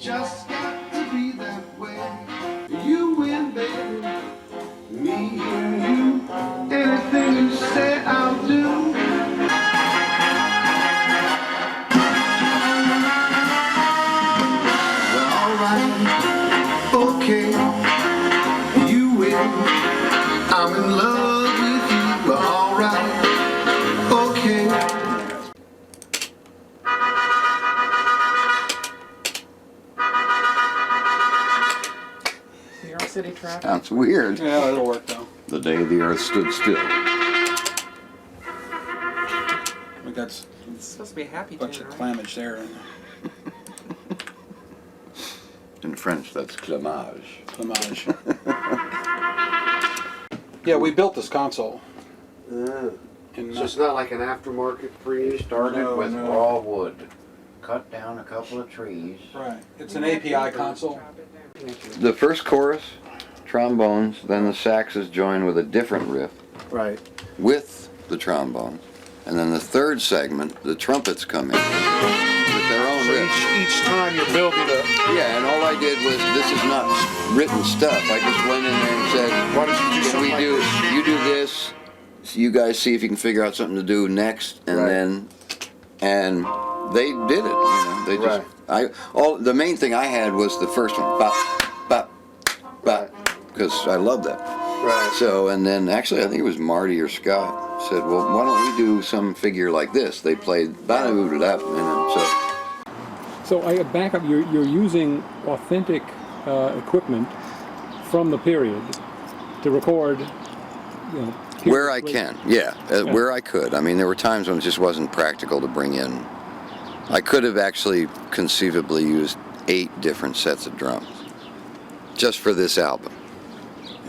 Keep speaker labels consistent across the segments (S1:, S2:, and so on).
S1: just got to be that way. You win, baby, me and you. Anything you say, I'll do. Well, alright, okay, you win. I'm in love with you. Well, alright, okay.
S2: City traffic.
S3: Sounds weird.
S4: Yeah, it'll work though.
S3: The day the earth stood still.
S4: We got
S2: It's supposed to be a happy
S4: a bunch
S2: tune,
S4: of
S2: right?
S4: clamage there.
S3: In French, that's clamage.
S4: Clamage. Yeah, we built this console.
S5: So
S4: In,
S5: it's not like an aftermarket freeze?
S6: Started
S4: No,
S6: with
S4: no.
S6: raw wood. Cut down a couple of trees.
S4: right. It's an API console.
S3: The first chorus, trombones, then the saxes join with a different riff
S5: Right.
S3: with the trombones. And then the third segment, the trumpets come in with their own
S5: So
S3: riff.
S5: each time you're building a...
S3: Yeah, and all I did was, this is not written stuff. I just went in there and said,
S5: Why don't you do
S3: "Can
S5: something
S3: we
S5: like
S3: do,
S5: this?"
S3: you do this, so you guys see if you can figure out something to do next, and
S5: Right.
S3: and they did it, you know, they just, the main thing I had was the first one, bop, bop, bop, because I love that.
S5: Right.
S3: So, and then actually I think it was Marty or Scott said, well, why don't we do some figure like this? They played ba-da-boo-da-da, you know,
S7: So I back up. You're using authentic equipment from the period to record. You know,
S3: where I can, yeah, where I could. I mean, there were times when it just wasn't practical to bring in. I could have actually conceivably used 8 different sets of drums just for this album.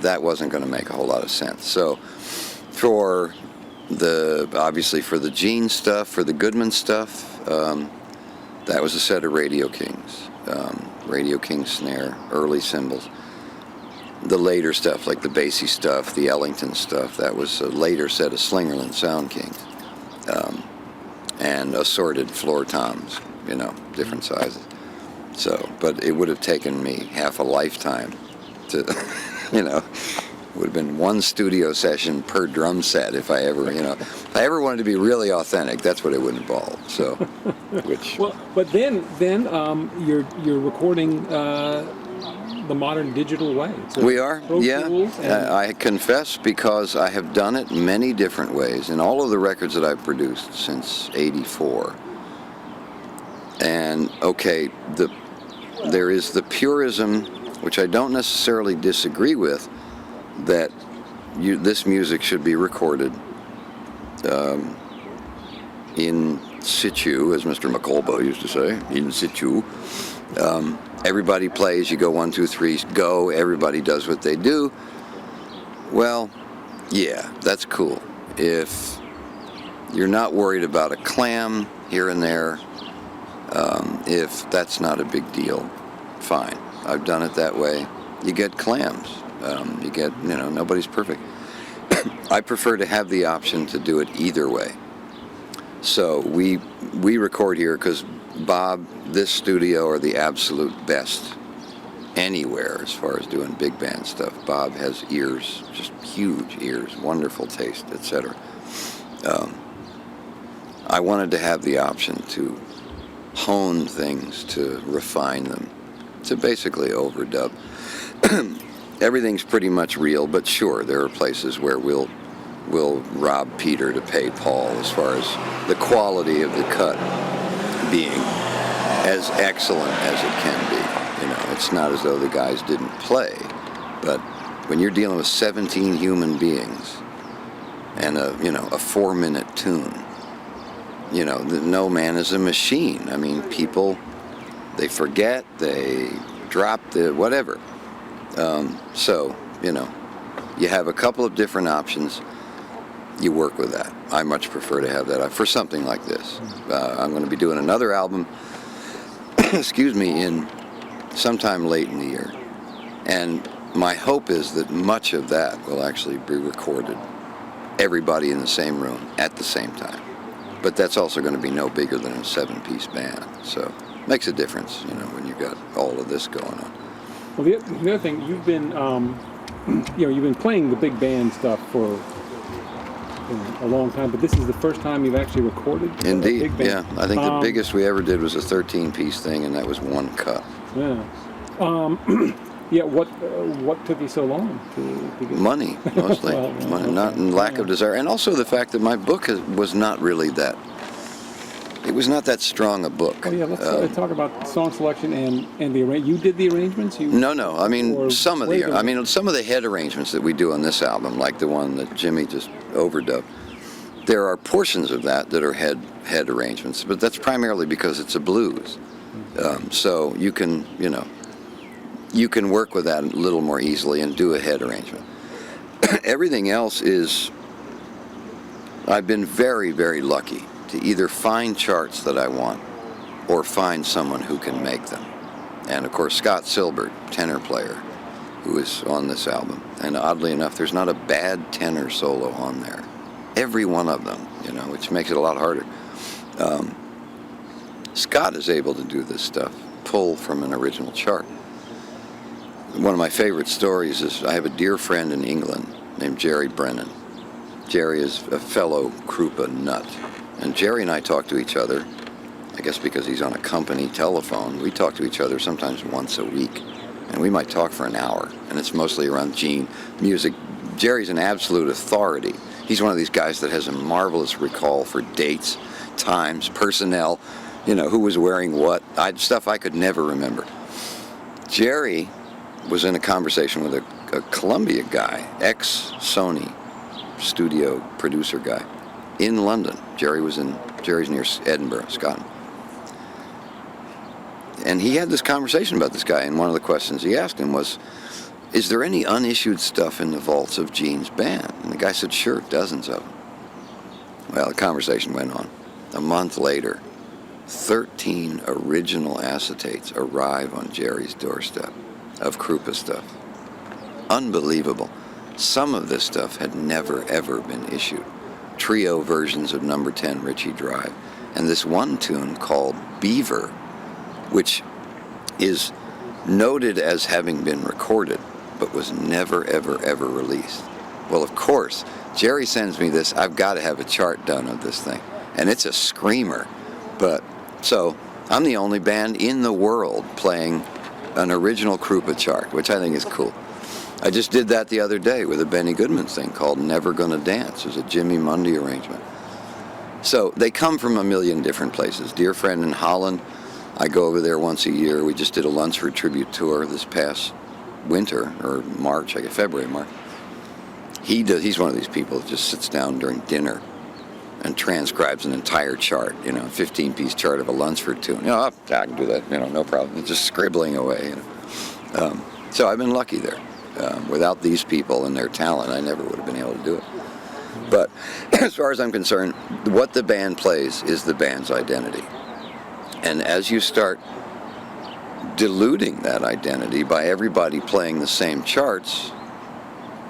S3: That wasn't going to make a whole lot of sense. So for obviously for the Gene stuff, for the Goodman stuff, that was a set of Radio Kings. Radio King snare, early cymbals. The later stuff, like the bassy stuff, the Ellington stuff, that was a later set of Slingerland Sound Kings. And assorted floor toms, you know, different sizes. So, but it would have taken me half a lifetime to, you know, it would have been one studio session per drum set if I ever, you know, if I ever wanted to be really authentic, that's what it would involve. So, which...
S7: Well, but then you're recording the modern digital way. So
S3: we are,
S7: Pro
S3: yeah.
S7: Tools and
S3: I confess, because I have done it many different ways in all of the records that I've produced since '84. And okay, there is the purism, which I don't necessarily disagree with, that this music should be recorded in situ, as Mr. McColba used to say, in situ. Everybody plays, you go 1, 2, 3, go, everybody does what they do. Well, yeah, that's cool. If you're not worried about a clam here and there, if that's not a big deal, fine. I've done it that way. You get clams. You get, you know, nobody's perfect. I prefer to have the option to do it either way. So we record here because Bob, this studio are the absolute best anywhere as far as doing big band stuff. Bob has ears, just huge ears, wonderful taste, etc. I wanted to have the option to hone things, to refine them, to basically overdub. Everything's pretty much real, but sure, there are places where we'll rob Peter to pay Paul as far as the quality of the cut being as excellent as it can be. You know, it's not as though the guys didn't play, but when you're dealing with 17 human beings and a 4-minute tune, you know, no man is a machine. I mean, people, they forget, they drop the whatever. So, you know, you have a couple of different options. You work with that. I much prefer to have that for something like this. I'm going to be doing another album, excuse me, in sometime late in the year. And my hope is that much of that will actually be recorded, everybody in the same room at the same time. But that's also going to be no bigger than a 7-piece band. So makes a difference, you know, when you've got all of this going on.
S7: Well, the other thing, you've been, you've been playing the big band stuff for a long time, but this is the first time you've actually recorded a
S3: Indeed,
S7: big band.
S3: yeah. I think the biggest we ever did was a 13-piece thing, and that was one cut.
S7: Yeah. Yeah. What took you so long to get
S3: Money, mostly.
S7: Well,
S3: Money,
S7: okay.
S3: not and lack of desire, and also the fact that my book was not really that. It was not that strong a book.
S7: Oh yeah, let's talk about song selection and the arrange. You did the arrangements.
S3: No. I mean,
S7: Or
S3: some of the head arrangements that we do on this album, like the one that Jimmy just overdubbed, there are portions of that are head arrangements, but that's primarily because it's a blues. So you can work with that a little more easily and do a head arrangement. Everything else is, I've been very, very lucky to either find charts that I want or find someone who can make them. And of course, Scott Silbert, tenor player, who is on this album. And oddly enough, there's not a bad tenor solo on there. Every one of them, you know, which makes it a lot harder. Scott is able to do this stuff, pull from an original chart. One of my favorite stories is I have a dear friend in England named Jerry Brennan. Jerry is a fellow Krupa nut. And Jerry and I talk to each other, I guess because he's on a company telephone, we talk to each other sometimes once a week. And we might talk for an hour, and it's mostly around Gene, music. Jerry's an absolute authority. He's one of these guys that has a marvelous recall for dates, times, personnel, you know, who was wearing what, stuff I could never remember. Jerry was in a conversation with a Columbia guy, ex-Sony studio producer guy, in London. Jerry's near Edinburgh, Scotland. And he had this conversation about this guy, and one of the questions he asked him was, is there any unissued stuff in the vaults of Gene's band? And the guy said, sure, dozens of them. Well, the conversation went on. A month later, 13 original acetates arrive on Jerry's doorstep of Krupa stuff. Unbelievable. Some of this stuff had never, ever been issued. Trio versions of Number 10 Ritchie Drive, and this one tune called Beaver, which is noted as having been recorded, but was never, ever, ever released. Well, of course, Jerry sends me this. I've got to have a chart done of this thing, and it's a screamer. But so I'm the only band in the world playing an original Krupa chart, which I think is cool. I just did that the other day with a Benny Goodman thing called Never Gonna Dance. It was a Jimmy Mundy arrangement. So they come from a million different places. Dear friend in Holland, I go over there once a year. We just did a Lunsford tribute tour this past winter, or March, I guess February, March. He's one of these people that just sits down during dinner and transcribes an entire chart, you know, a 15-piece chart of a Lunsford tune. You know, I can do that, you know, no problem. It's just scribbling away, you know. So I've been lucky there. Without these people and their talent, I never would have been able to do it. But as far as I'm concerned, what the band plays is the band's identity. And as you start diluting that identity by everybody playing the same charts,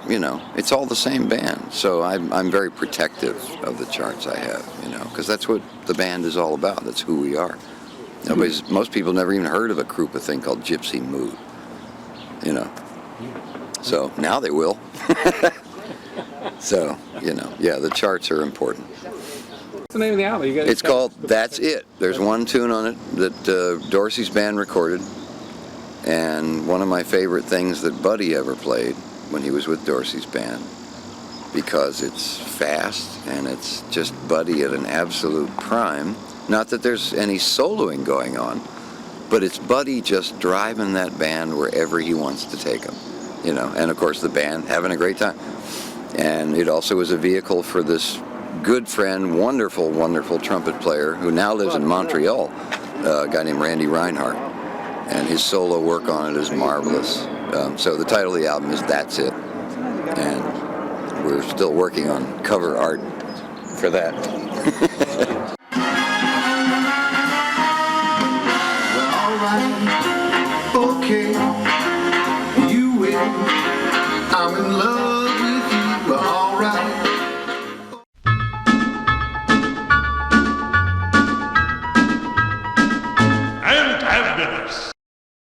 S3: you know, it's all the same band. So I'm very protective of the charts I have, you know, because that's what the band is all about. That's who we are. Most people never even heard of a Krupa thing called Gypsy Mood, you know. So now they will. So, you know, yeah, the charts are important.
S7: What's the name of the album?
S3: It's called That's It. There's one tune on it that Dorsey's band recorded, and one of my favorite things that Buddy ever played when he was with Dorsey's band, because it's fast and it's just Buddy at an absolute prime. Not that there's any soloing going on, but it's Buddy just driving that band wherever he wants to take them. You know, and of course the band having a great time. And it also was a vehicle for this good friend, wonderful, wonderful trumpet player who now lives in Montreal, a guy named Randy Reinhardt. And his solo work on it is marvelous. So the title of the album is That's It. And we're still working on cover art for that.
S1: Well, alright, okay. I'm in love with you, but alright.
S8: And happiness.